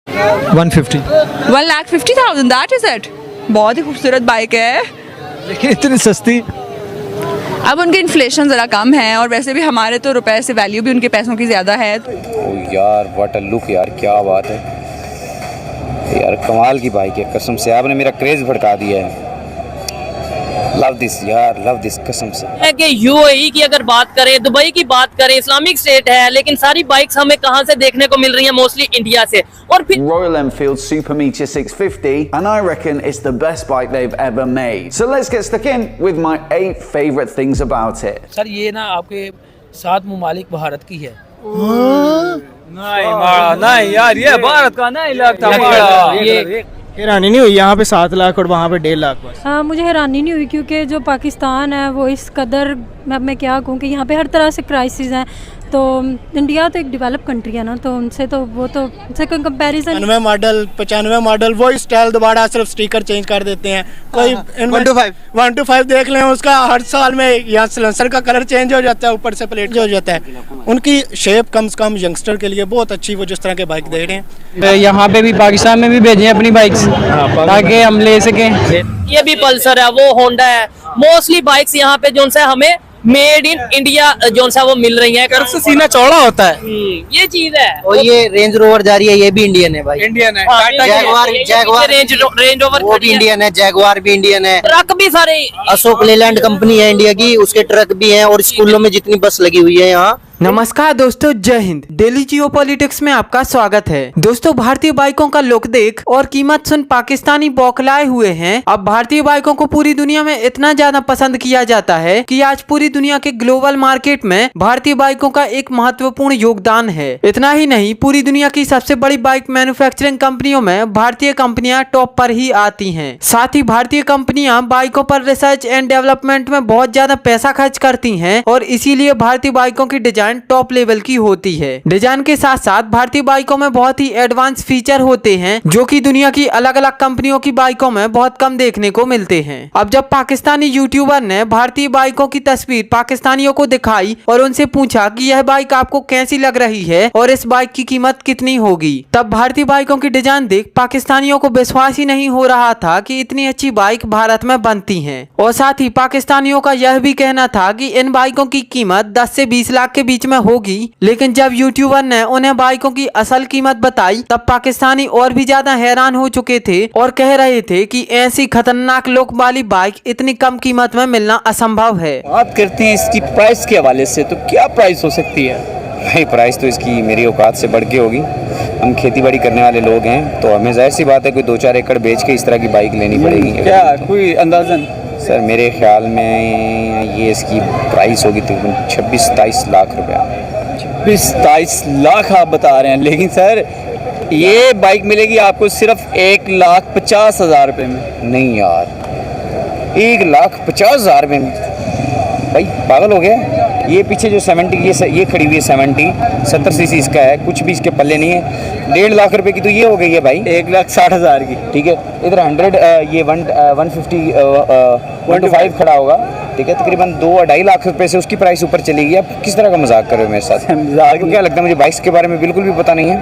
150। 1,50,000, that is it. बहुत ही खूबसूरत bike है, लेकिन इतनी सस्ती। अब उनके इन्फ्लेशन ज़रा कम है और वैसे भी हमारे तो रुपए से वैल्यू भी उनके पैसों की ज़्यादा है। ओ यार व्हाट अ लुक यार, क्या बात है यार, कमाल की बाइक है, कसम से आपने मेरा क्रेज़ भड़का दिया है। लव दिस यार, लव दिस कसम से। है कि यूएई की अगर बात करें, दुबई की बात करें, इस्लामिक स्टेट है, लेकिन सारी बाइक्स हमें कहां से देखने को मिल रही हैं? मोस्टली इंडिया से। और फिर Royal Enfield Super Meteor 650, and I reckon it's the best bike they've ever made. So let's get stuck in with my 8 favorite things about it. Sir ये ना आपके 7 ममालिक भारत की है। नहीं यार, ये भारत का नहीं लगता। ये हैरानी नहीं हुई यहाँ पे 7 लाख और वहाँ पे 1.5 लाख बस? हाँ, मुझे हैरानी नहीं हुई क्योंकि जो पाकिस्तान है वो इस कदर मैं क्या कहूँ कि यहाँ पे हर तरह से क्राइसिस हैं। तो इंडिया तो एक डेवलप कंट्री है ना, तो उनसे तो वो तो उनसे कोई कंपैरिजन। 95 मॉडल वही स्टाइल दोबारा सिर्फ स्टिकर चेंज कर देते हैं। कोई 125 देख लें, उसका हर साल में यहाँ सिलेंसर का कलर चेंज हो जाता है, ऊपर से प्लेट हो जाता है। उनकी शेप कम से कम यंगस्टर के लिए बहुत अच्छी, वो जिस तरह के बाइक दे रहे हैं। यहाँ पे भी पाकिस्तान में भी भेजें अपनी बाइक्स ताकि हम ले सकें। ये भी पल्सर है, वो होंडा है। मोस्टली बाइक्स यहाँ पे जो है हमें मेड इन इंडिया जो है वो मिल रही है। कर्व से सीना चौड़ा होता है, ये चीज है। और ये रेंज रोवर जा रही है, ये भी इंडियन है भाई। इंडियन है। जैगवार रेंज रोवर वो भी इंडियन है, जैगवार भी इंडियन है। ट्रक भी सारे अशोक लेलैंड कंपनी है इंडिया की, उसके ट्रक भी हैं। और स्कूलों में जितनी बस लगी हुई है यहाँ। नमस्कार दोस्तों, जय हिंद। डेली जियो पॉलिटिक्स में आपका स्वागत है। दोस्तों, भारतीय बाइकों का लुक देख और कीमत सुन पाकिस्तानी बौखलाए हुए हैं। अब भारतीय बाइकों को पूरी दुनिया में इतना ज्यादा पसंद किया जाता है कि आज पूरी दुनिया के ग्लोबल मार्केट में भारतीय बाइकों का एक महत्वपूर्ण योगदान है। इतना ही नहीं, पूरी दुनिया की सबसे बड़ी बाइक मैन्युफैक्चरिंग कंपनियों में भारतीय कंपनियां टॉप पर ही आती हैं। साथ ही भारतीय कंपनियां बाइकों पर रिसर्च एंड डेवलपमेंट में बहुत ज्यादा पैसा खर्च करती हैं और इसीलिए भारतीय बाइकों की डिजाइन टॉप लेवल की होती है। डिजाइन के साथ साथ भारतीय बाइकों में बहुत ही एडवांस फीचर होते हैं जो कि दुनिया की अलग अलग कंपनियों की बाइकों में बहुत कम देखने को मिलते हैं। अब जब पाकिस्तानी यूट्यूबर ने भारतीय बाइकों की तस्वीर पाकिस्तानियों को दिखाई और उनसे पूछा कि यह बाइक आपको कैसी लग रही है और इस बाइक की कीमत कितनी होगी, तब भारतीय बाइकों की डिजाइन देख पाकिस्तानियों को विश्वास ही नहीं हो रहा था कि इतनी अच्छी बाइक भारत में बनती है। और साथ ही पाकिस्तानियों का यह भी कहना था कि इन बाइकों की कीमत 10 से 20 लाख के बीच में होगी। लेकिन जब यूट्यूबर ने उन्हें बाइकों की असल कीमत बताई, तब पाकिस्तानी और भी ज्यादा हैरान हो चुके थे और कह रहे थे कि ऐसी खतरनाक लुक वाली बाइक इतनी कम कीमत में मिलना असंभव है। बात करते हैं इसकी प्राइस के हवाले से, तो क्या प्राइस हो सकती है भाई? प्राइस तो इसकी मेरी औकात से बढ़ के होगी। हम खेती बाड़ी करने वाले लोग हैं, तो हमें जाहिर सी बात है कोई 2-4 एकड़ बेच के इस तरह की बाइक लेनी पड़ेगी। क्या कोई अंदाजन? सर मेरे ख्याल में ये इसकी प्राइस होगी तकरीबन 26-27 लाख रुपया। 27 लाख आप बता रहे हैं, लेकिन सर ये बाइक मिलेगी आपको सिर्फ 1,50,000 रुपये में। नहीं यार, 1,50,000 रुपये में? भाई पागल हो गया। ये पीछे जो 70 ये खड़ी हुई है 70 सीसी इसका है, कुछ भी इसके पल्ले नहीं है। 1.5 लाख रुपए की तो ये हो गई है भाई, 1,60,000 की। ठीक है, इधर 100 ये 150 125 खड़ा होगा, ठीक है, तकरीबन 2-2.5 लाख रुपए से उसकी प्राइस ऊपर चलेगी। आप किस तरह का मजाक कर रहे हो मेरे साथ? आपको क्या लगता है मुझे बाइक्स के बारे में बिल्कुल भी पता नहीं है?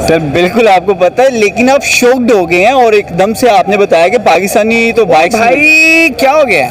सर बिल्कुल आपको पता है, लेकिन आप शॉक्ड हो गए हैं और एकदम से आपने बताया कि पाकिस्तानी तो बाइक। भाई क्या हो गया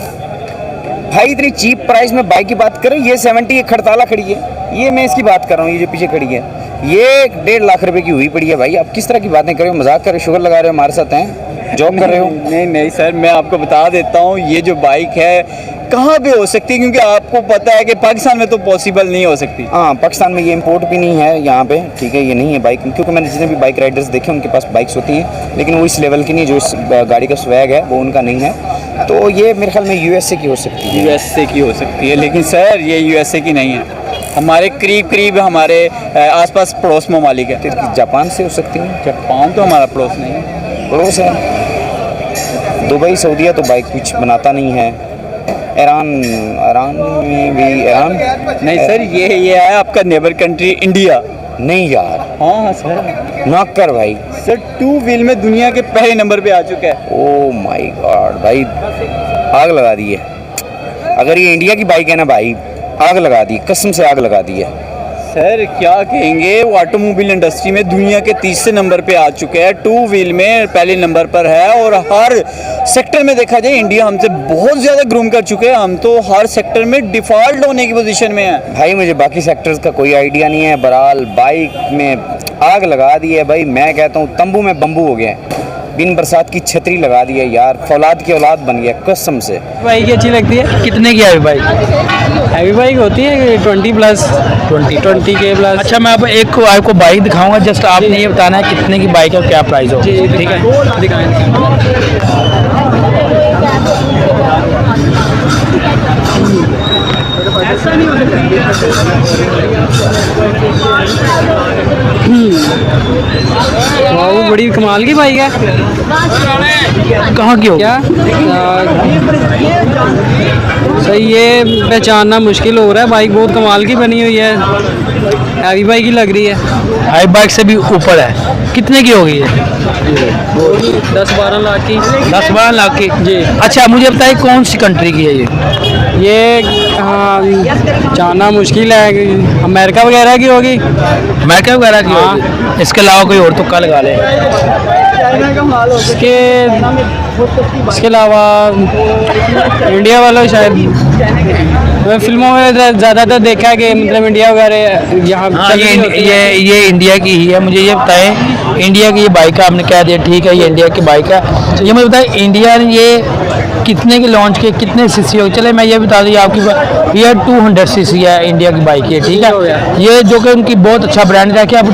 भाई, इतनी चीप प्राइस में बाइक की बात करें? ये 70 ये खड़ताला खड़ी है, ये मैं इसकी बात कर रहा हूँ, ये जो पीछे खड़ी है ये 1.5 लाख रुपए की हुई पड़ी है। भाई आप किस तरह की बातें कर रहे हो? मजाक कर रहे हो? शुगर लगा रहे हो हमारे साथ? हैं जॉब कर रहे हो? नहीं सर, मैं आपको बता देता हूँ ये जो बाइक है कहाँ पे हो सकती है, क्योंकि आपको पता है कि पाकिस्तान में तो पॉसिबल नहीं हो सकती। हाँ, पाकिस्तान में ये इंपोर्ट भी नहीं है यहाँ पे, ठीक है, ये नहीं है बाइक, क्योंकि मैंने जितने भी बाइक राइडर्स देखे उनके पास बाइक्स होती हैं, लेकिन वो इस लेवल की नहीं, जो इस गाड़ी का स्वैग है वो उनका नहीं है। तो ये मेरे ख्याल में यूएसए की हो सकती है। यूएसए की हो सकती है, लेकिन सर ये यूएसए की नहीं है, हमारे करीब हमारे आसपास पड़ोस ममालिक है। जापान से हो सकती है? जापान तो हमारा पड़ोस नहीं है, पड़ोस है। दुबई सऊदीया तो बाइक कुछ बनाता नहीं है। ईरान में भी ईरान नहीं सर, ये है आपका नेबर कंट्री इंडिया। नहीं यार। हाँ सर, नॉक कर भाई। सर 2 व्हील में दुनिया के पहले नंबर पे आ चुका है। ओह माय गॉड भाई, आग लगा दी है। अगर ये इंडिया की बाइक है ना भाई, आग लगा दी, कसम से आग लगा दी है। सर क्या कहेंगे, वो ऑटोमोबाइल इंडस्ट्री में दुनिया के तीसरे नंबर पे आ चुके हैं, 2 व्हील में पहले नंबर पर है और हर सेक्टर में देखा जाए इंडिया हमसे बहुत ज़्यादा ग्रूम कर चुके हैं। हम तो हर सेक्टर में डिफ़ॉल्ट होने की पोजीशन में है भाई। मुझे बाकी सेक्टर्स का कोई आइडिया नहीं है। बहरहाल बाइक में आग लगा दी है भाई, मैं कहता हूँ तंबू में बम्बू हो गया है। बिन बरसात की छतरी लगा दी है यार, फौलाद की औलाद बन गया कसम से। बाइक अच्छी लगती है। कितने की है बाइक? हैवी बाइक होती है 20 प्लस 20 के प्लस। अच्छा, मैं आपको बाइक दिखाऊंगा, जस्ट आपने ये बताना है कितने की बाइक है और क्या प्राइस हो। ठीक है, दिखाएं। वो बड़ी कमाल की बाइक है। कहाँ की हो? क्या सही, ये पहचानना मुश्किल हो रहा है। बाइक बहुत कमाल की बनी हुई है, हैवी बाइक ही लग रही है। हाई बाइक से भी ऊपर है। कितने की होगी ये? 10-12 लाख की। 10-12 लाख की जी। अच्छा, मुझे बताइए कौन सी कंट्री की है ये जानना मुश्किल है, अमेरिका वगैरह की होगी। अमेरिका वगैरह की होगी। इसके अलावा कोई और तुक्का लगा ले। इसके अलावा इंडिया वालों शायद, मैं फिल्मों में ज़्यादातर देखा है कि मतलब इंडिया वगैरह यहाँ। हाँ, ये इंडिया की ही है। मुझे ये बताएं, इंडिया की ये बाइक है, आपने कह दिया ठीक है ये इंडिया की बाइक है। ये मुझे बताएं इंडिया ने ये कितने की लॉन्च किए, कितने सीसी हो? चले मैं ये बता दूँ आपकी, ये 200 सीसी है इंडिया की बाइक है। ठीक है, ये जो कि उनकी बहुत अच्छा ब्रांड है कि आप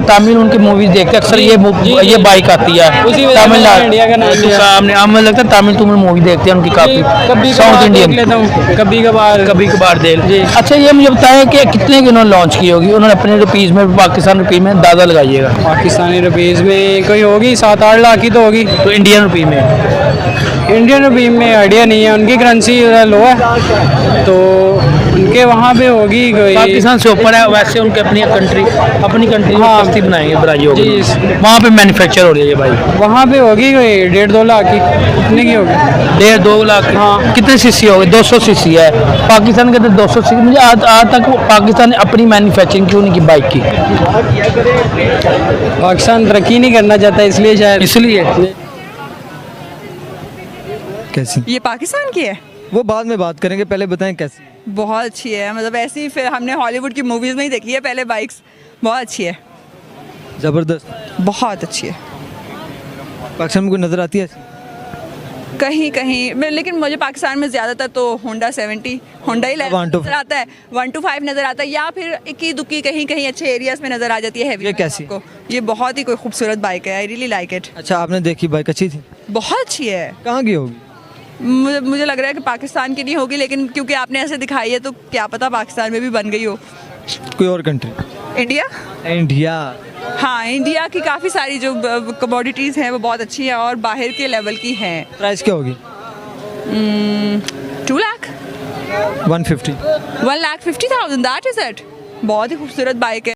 तमिल उनकी मूवीज देखते हैं अक्सर ये बाइक आती है तमिलनाडु। इंडिया का नाम मुझे लगता है तमिल मूवी देखते हैं उनकी काफी, साउथ इंडियन कभी कभार देख। अच्छा, ये मुझे बताएं कि कितने की उन्होंने लॉन्च की होगी? उन्होंने अपने रुपीज़ में, पाकिस्तान रुपये में अंदाजा लगाइएगा। पाकिस्तानी रुपीज़ में कोई होगी 7-8 लाख की तो होगी। तो इंडियन रुपये में? इंडियन रुपये में आइडिया नहीं है, उनकी करेंसी लो है तो उनके वहाँ पे होगी कोई। पाकिस्तान से ऊपर है वैसे, उनके अपनी कंट्री हाँ, में बनाई होगी, वहाँ पे मैन्युफैक्चर हो रही है ये बाइक। वहाँ पे होगी कोई 1.5-2 लाख की। कितने की होगी? 1.5-2 लाख। हाँ। कितने सीसी होगी? 200 सीसी है। पाकिस्तान के अंदर 200 सीसी। मुझे आज तक पाकिस्तान ने अपनी मैन्युफैक्चरिंग क्यों नहीं की बाइक की? पाकिस्तान तरक्की नहीं करना चाहता इसलिए शायद। इसलिए कैसी? ये पाकिस्तान की है। वो बाद में बात करेंगे, पहले बताएं कैसी? बहुत अच्छी है, मतलब ऐसी फिर हमने हॉलीवुड की मूवीज़ में ही देखी है पहले बाइक्स। बहुत अच्छी है, ज़बरदस्त, बहुत अच्छी है। पाकिस्तान में कोई नज़र आती है ऐसी? कहीं कहीं लेकिन मुझे पाकिस्तान में ज़्यादातर तो होंडा 70 होंडा ही नज़र आता है, 125 नज़र आता है, या फिर इक्की दुक्की कहीं अच्छे एरियाज़ में नज़र आ जाती है। ये कैसी? को ये बहुत ही कोई खूबसूरत बाइक है, आई रियली लाइक इट। अच्छा, आपने देखी बाइक अच्छी थी? बहुत अच्छी है। कहाँ की होगी? मुझे लग रहा है कि पाकिस्तान की नहीं होगी, लेकिन क्योंकि आपने ऐसे दिखाई है तो क्या पता पाकिस्तान में भी बन गई हो। कोई और कंट्री? इंडिया। हाँ, इंडिया की काफ़ी सारी जो कमोडिटीज़ हैं वो बहुत अच्छी हैं और बाहर के लेवल की हैं। प्राइस क्या होगी? 2 लाख 150 1,50,000 दैट इज़ इट। बहुत ही खूबसूरत बाइक है।